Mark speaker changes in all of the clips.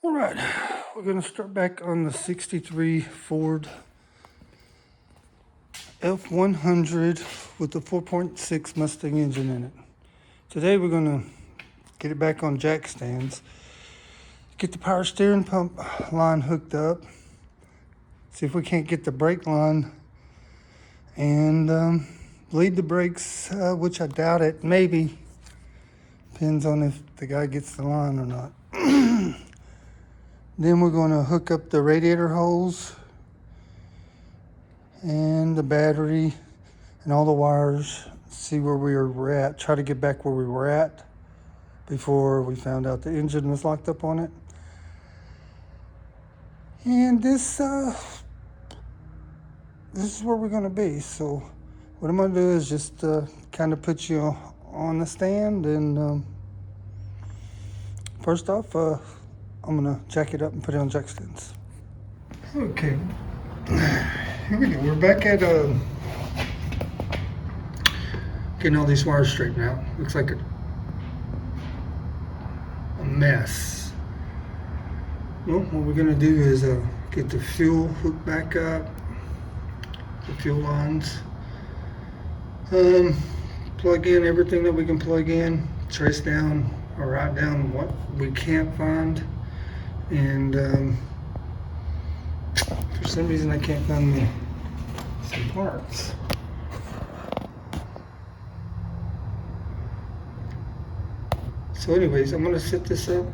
Speaker 1: All right, we're gonna start back on the 63 Ford F100 with the 4.6 Mustang engine in it. Today we're gonna get it back on jack stands, get the power steering pump line hooked up, see if we can't get the brake line, and bleed the brakes, which I doubt it, maybe. Depends on if the guy gets the line or not. Then we're gonna hook up the radiator hose and the battery and all the wires, see where we were at, try to get back where we were at before we found out the engine was locked up on it. And this is where we're gonna be. So what I'm gonna do is just kind of put you on the stand, and first off, I'm gonna jack it up and put it on jack stands. Okay, here we go. We're back at getting all these wires straightened out. Looks like a mess. Well, what we're gonna do is get the fuel hooked back up, the fuel lines, plug in everything that we can plug in, trace down or write down what we can't find, and for some reason I can't find some parts. So anyways, I'm gonna set this up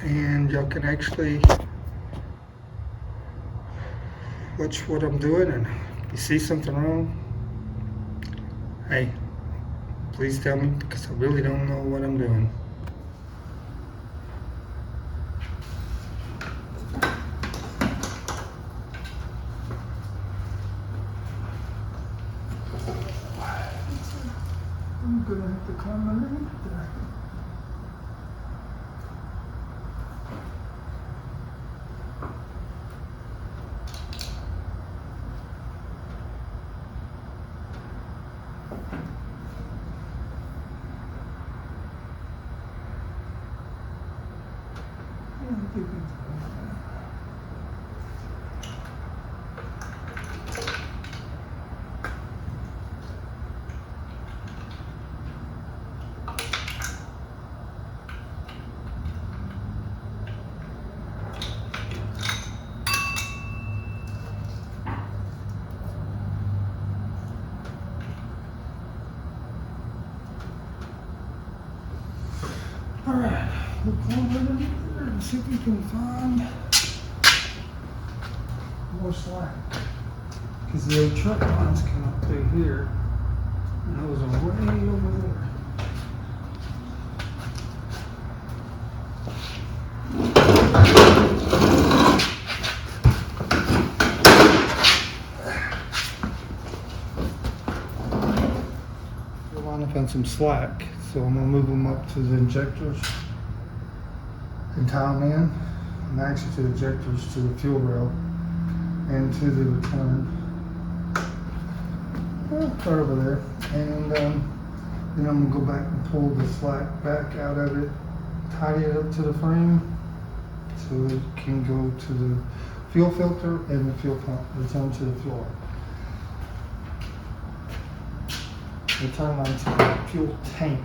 Speaker 1: and y'all can actually watch what I'm doing, and if you see something wrong, hey, please tell me, because I really don't know what I'm doing. I'm gonna have to climb underneath there. All right, we'll climb underneath there and see if we can find more slack. Because the old truck lines come up through here, and those are way over there. We'll line up on some slack, so I'm gonna move them up to the injectors and tie them in, and actually to the injectors, to the fuel rail, and to the return. Right over there, and then I'm gonna go back and pull the slack back out of it, tidy it up to the frame, so it can go to the fuel filter and the fuel pump, return to the fuel. Return line to the fuel tank.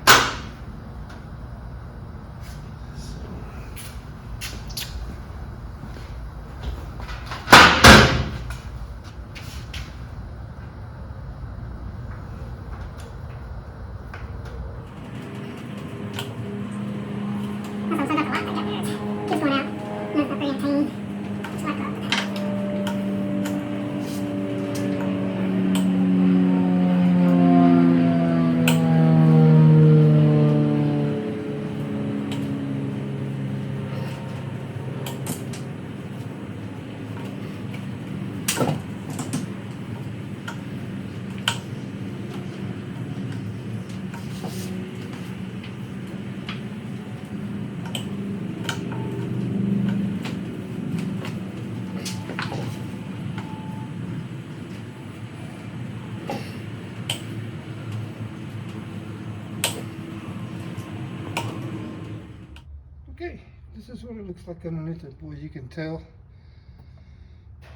Speaker 1: this is what it looks like underneath it. Boy, you can tell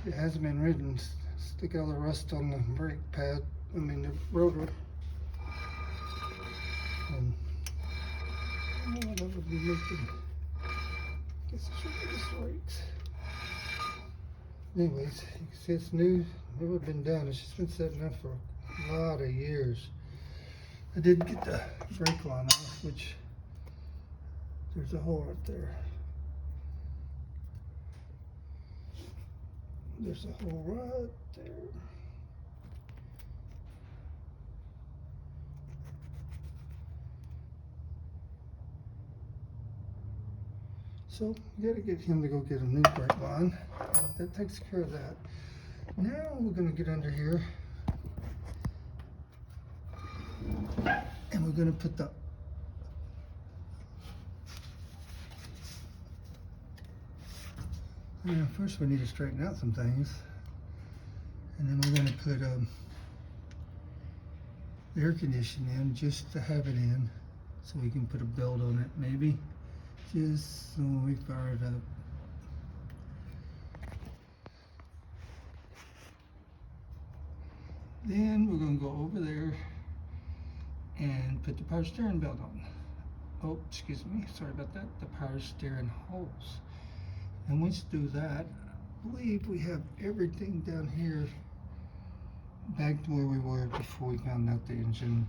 Speaker 1: it hasn't been ridden. Stick out the rust on the brake pad, I mean the rotor. That would be making, guess I should get this right. Anyways, you can see it's new, never been done. It's just been sitting up for a lot of years. I did get the brake line off, which there's a hole right there. There's a hole right there. So you gotta get him to go get a new brake line. That takes care of that. Now we're gonna get under here and we're gonna put the first we need to straighten out some things, and then we're gonna put the air conditioning in just to have it in, so we can put a belt on it maybe, just so we fire it up. Then we're going to go over there and put the power steering belt on. Oh, excuse me, sorry about that. The power steering hose. And once you do that, I believe we have everything down here back to where we were before we found out the engine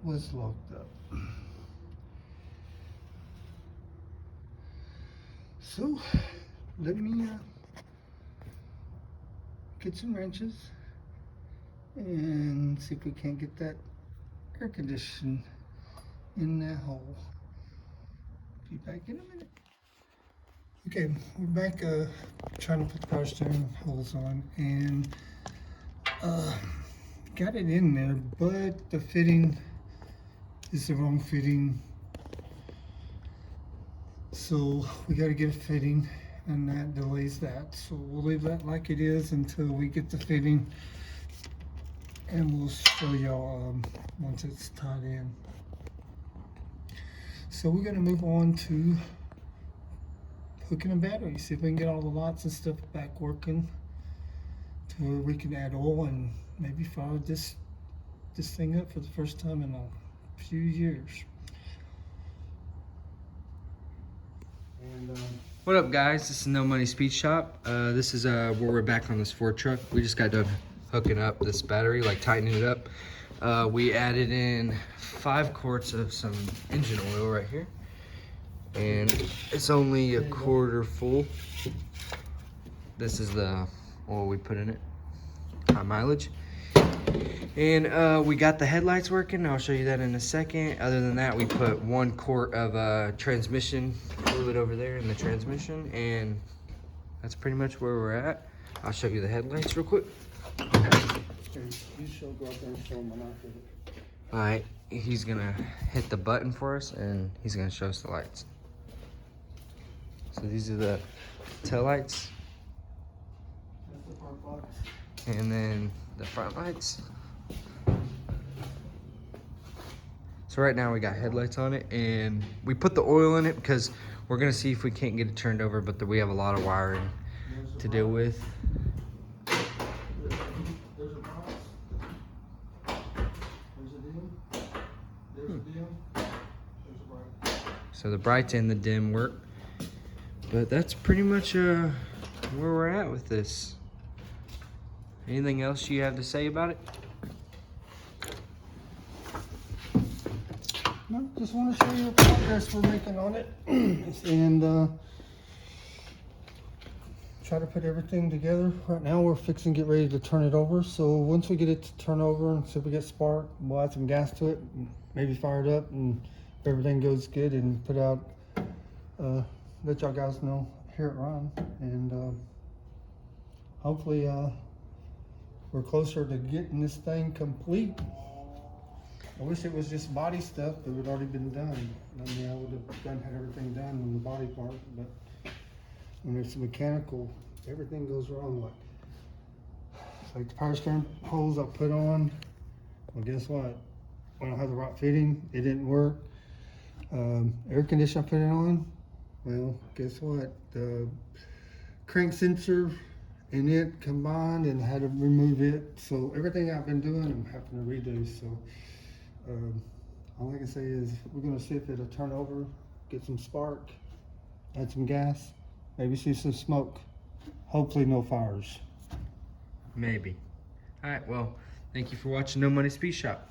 Speaker 1: was locked up. So let me get some wrenches and see if we can't get that air conditioner in that hole. Be back in a minute. Okay, we're back trying to put the power steering holes on, and got it in there, but the fitting is the wrong fitting. So we got to get a fitting, and that delays that. So we'll leave that like it is until we get the fitting, and we'll show y'all once it's tied in. So we're gonna move on to hooking a battery, see if we can get all the lights and stuff back working to where we can add oil and maybe fire this thing up for the first time in a few years. And,
Speaker 2: what up, guys? This is No Money Speed Shop. This is where we're back on this Ford truck. We just got done hooking up this battery, like tightening it up. We added in 5 quarts of some engine oil right here, and it's only a quarter full. This is the oil we put in it, high mileage. And we got the headlights working. I'll show you that in a second. Other than that, we put 1 quart of transmission fluid over there in the transmission, and that's pretty much where we're at. I'll show you the headlights real quick.
Speaker 1: You should go out there and show them when I did it.
Speaker 2: All right, he's gonna hit the button for us, and he's gonna show us the lights. So these are the tail lights,
Speaker 1: That's the front lights.
Speaker 2: and then the front lights. So right now we got headlights on it, and we put the oil in it because we're gonna see if we can't get it turned over, but we have a lot of wiring to deal with.
Speaker 1: There's a box. There's a dim. There's a dim. There's a bright.
Speaker 2: So the brights and the dim work, but that's pretty much where we're at with this. Anything else you have to say about it?
Speaker 1: No, just want to show you the progress we're making on it, and try to put everything together. Right now we're fixing to get ready to turn it over. So once we get it to turn over and see if we get spark, we'll add some gas to it, and maybe fire it up, and if everything goes good, and put out, let y'all guys know, hear it run, and hopefully we're closer to getting this thing complete. I wish it was just body stuff that would already been done. I mean, I would have had everything done on the body part, but when it's mechanical, everything goes wrong. Like the power steering hose I put on, well, guess what? When I had the right fitting, it didn't work. Air conditioner I put it on, Well, guess what? The crank sensor and it combined and had to remove it. So everything I've been doing, I'm having to redo. So all I can say is we're gonna see if it'll turn over, get some spark, add some gas, maybe see some smoke. Hopefully no fires.
Speaker 2: Maybe. All right, well, thank you for watching No Money Speed Shop.